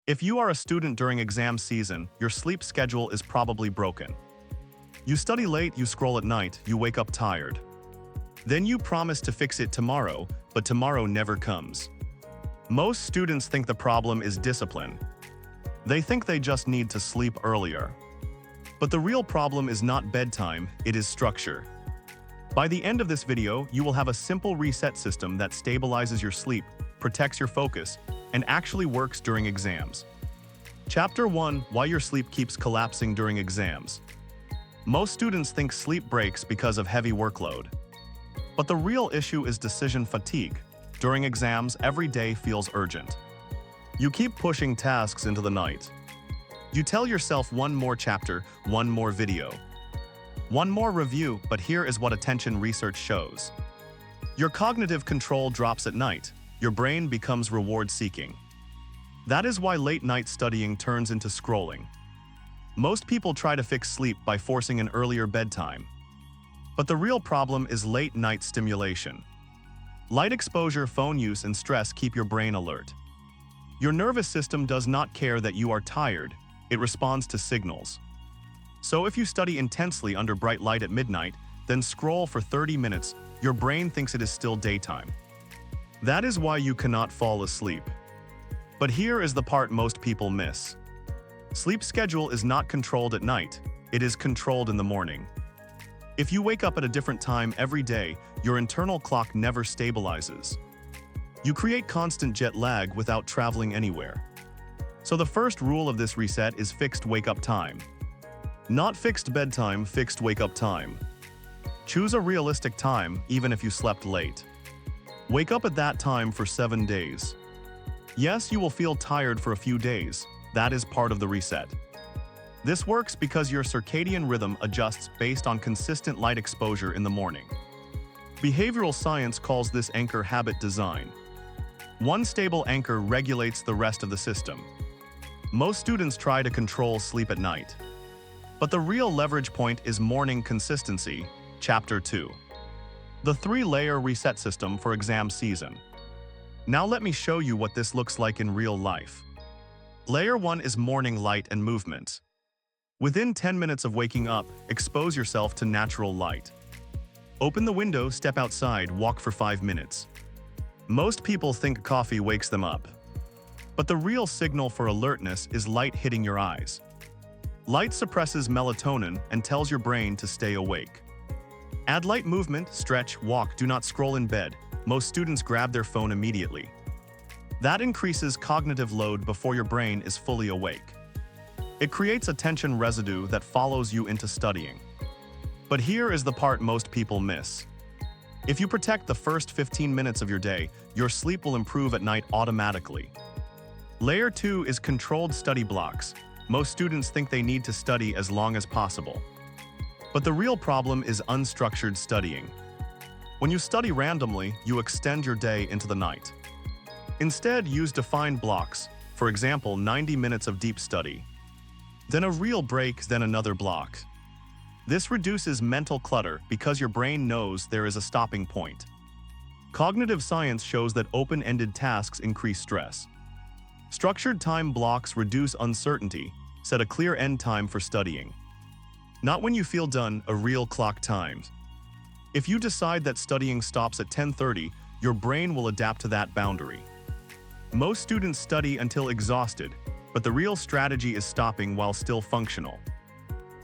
If you are a student during exam season, your sleep schedule is probably broken. You study late, you scroll at night, you wake up tired. Then you promise to fix it tomorrow, but tomorrow never comes. Most students think the problem is discipline. They think they just need to sleep earlier. But the real problem is not bedtime, it is structure. By the end of this video, you will have a simple reset system that stabilizes your sleep, protects your focus, and actually works during exams. Chapter 1: Why your sleep keeps collapsing during exams. Most students think sleep breaks because of heavy workload. But the real issue is decision fatigue. During exams, every day feels urgent. You keep pushing tasks into the night. You tell yourself one more chapter, one more video, one more review, but here is what attention research shows. Your cognitive control drops at night. Your brain becomes reward-seeking. That is why late-night studying turns into scrolling. Most people try to fix sleep by forcing an earlier bedtime. But the real problem is late-night stimulation. Light exposure, phone use, and stress keep your brain alert. Your nervous system does not care that you are tired. It responds to signals. So if you study intensely under bright light at midnight, then scroll for 30 minutes, your brain thinks it is still daytime. That is why you cannot fall asleep. But here is the part most people miss. Sleep schedule is not controlled at night, it is controlled in the morning. If you wake up at a different time every day, your internal clock never stabilizes. You create constant jet lag without traveling anywhere. So the first rule of this reset is fixed wake-up time. Not fixed bedtime, fixed wake-up time. Choose a realistic time, even if you slept late. Wake up at that time for 7 days. Yes, you will feel tired for a few days. That is part of the reset. This works because your circadian rhythm adjusts based on consistent light exposure in the morning. Behavioral science calls this anchor habit design. One stable anchor regulates the rest of the system. Most students try to control sleep at night. But the real leverage point is morning consistency, Chapter 2. The 3-layer reset system for exam season. Now let me show you what this looks like in real life. Layer 1 is morning light and movement. Within 10 minutes of waking up, expose yourself to natural light. Open the window, step outside, walk for 5 minutes. Most people think coffee wakes them up. But the real signal for alertness is light hitting your eyes. Light suppresses melatonin and tells your brain to stay awake. Add light movement, stretch, walk, do not scroll in bed. Most students grab their phone immediately. That increases cognitive load before your brain is fully awake. It creates attention residue that follows you into studying. But here is the part most people miss. If you protect the first 15 minutes of your day, your sleep will improve at night automatically. Layer 2 is controlled study blocks. Most students think they need to study as long as possible. But the real problem is unstructured studying. When you study randomly, you extend your day into the night. Instead, use defined blocks, for example, 90 minutes of deep study. Then a real break, then another block. This reduces mental clutter because your brain knows there is a stopping point. Cognitive science shows that open-ended tasks increase stress. Structured time blocks reduce uncertainty, set a clear end time for studying. Not when you feel done, a real clock time. If you decide that studying stops at 10:30, your brain will adapt to that boundary. Most students study until exhausted, but the real strategy is stopping while still functional.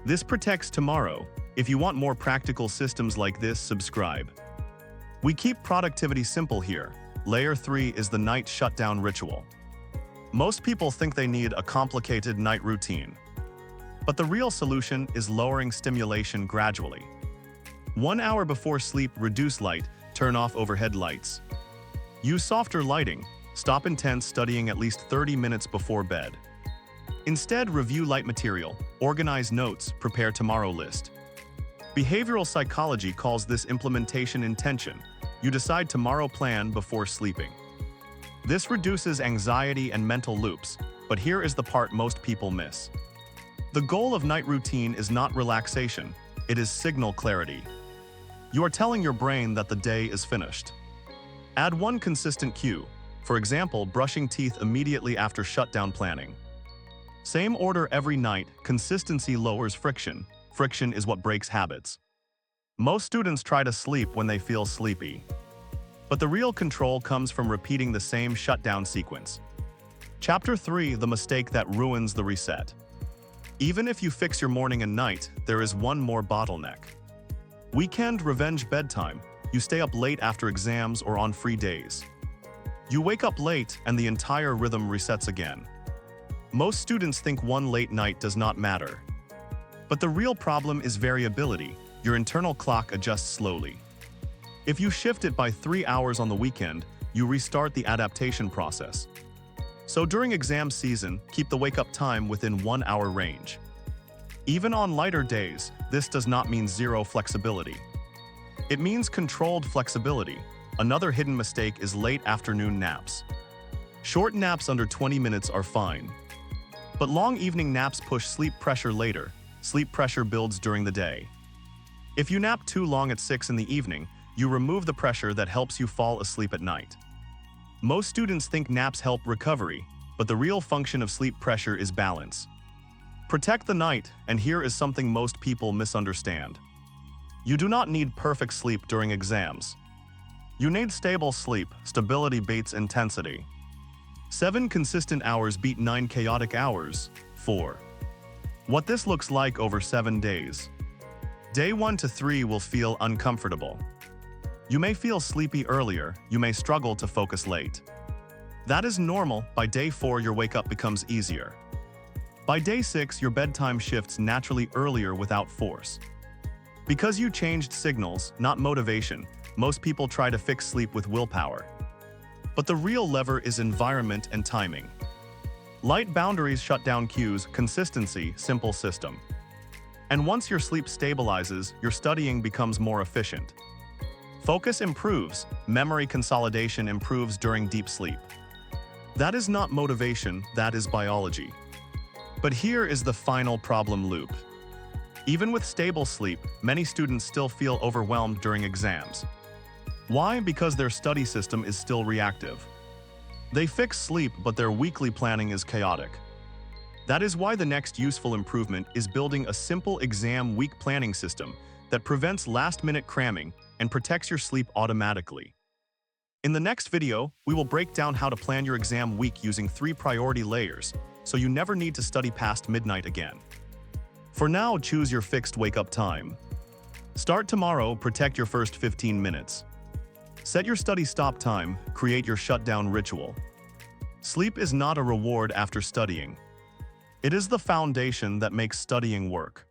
This protects tomorrow. If you want more practical systems like this, subscribe. We keep productivity simple here. Layer 3 is the night shutdown ritual. Most people think they need a complicated night routine. But the real solution is lowering stimulation gradually. 1 hour before sleep, reduce light, turn off overhead lights. Use softer lighting, stop intense studying at least 30 minutes before bed. Instead, review light material, organize notes, prepare tomorrow list. Behavioral psychology calls this implementation intention. You decide tomorrow plan before sleeping. This reduces anxiety and mental loops, but here is the part most people miss. The goal of night routine is not relaxation, it is signal clarity. You are telling your brain that the day is finished. Add one consistent cue, For example, brushing teeth immediately after shutdown planning. Same order every night, consistency lowers friction. Friction is what breaks habits. Most students try to sleep when they feel sleepy. But the real control comes from repeating the same shutdown sequence. Chapter 3: The mistake that ruins the reset. Even if you fix your morning and night, there is one more bottleneck. Weekend revenge bedtime. You stay up late after exams or on free days. You wake up late and the entire rhythm resets again. Most students think one late night does not matter. But the real problem is variability. Your internal clock adjusts slowly. If you shift it by 3 hours on the weekend, you restart the adaptation process. So during exam season, keep the wake-up time within 1 hour range. Even on lighter days, this does not mean zero flexibility. It means controlled flexibility. Another hidden mistake is late afternoon naps. Short naps under 20 minutes are fine. But long evening naps push sleep pressure later. Sleep pressure builds during the day. If you nap too long at 6 in the evening, you remove the pressure that helps you fall asleep at night. Most students think naps help recovery, but the real function of sleep pressure is balance. Protect the night, and here is something most people misunderstand. You do not need perfect sleep during exams. You need stable sleep. Stability beats intensity. 7 consistent hours beat 9 chaotic hours. 4. What this looks like over 7 days. Day 1 to 3 will feel uncomfortable. You may feel sleepy earlier, you may struggle to focus late. That is normal. By day 4, your wake-up becomes easier. By day 6, your bedtime shifts naturally earlier without force. Because you changed signals, not motivation, most people try to fix sleep with willpower. But the real lever is environment and timing. Light boundaries shut down cues, consistency, simple system. And once your sleep stabilizes, your studying becomes more efficient. Focus improves, memory consolidation improves during deep sleep. That is not motivation, that is biology. But here is the final problem loop. Even with stable sleep, many students still feel overwhelmed during exams. Why? Because their study system is still reactive. They fix sleep, but their weekly planning is chaotic. That is why the next useful improvement is building a simple exam week planning system that prevents last-minute cramming and protects your sleep automatically. In the next video, we will break down how to plan your exam week using 3 priority layers, so you never need to study past midnight again. For now, choose your fixed wake-up time. Start tomorrow, protect your first 15 minutes. Set your study stop time, create your shutdown ritual. Sleep is not a reward after studying. It is the foundation that makes studying work.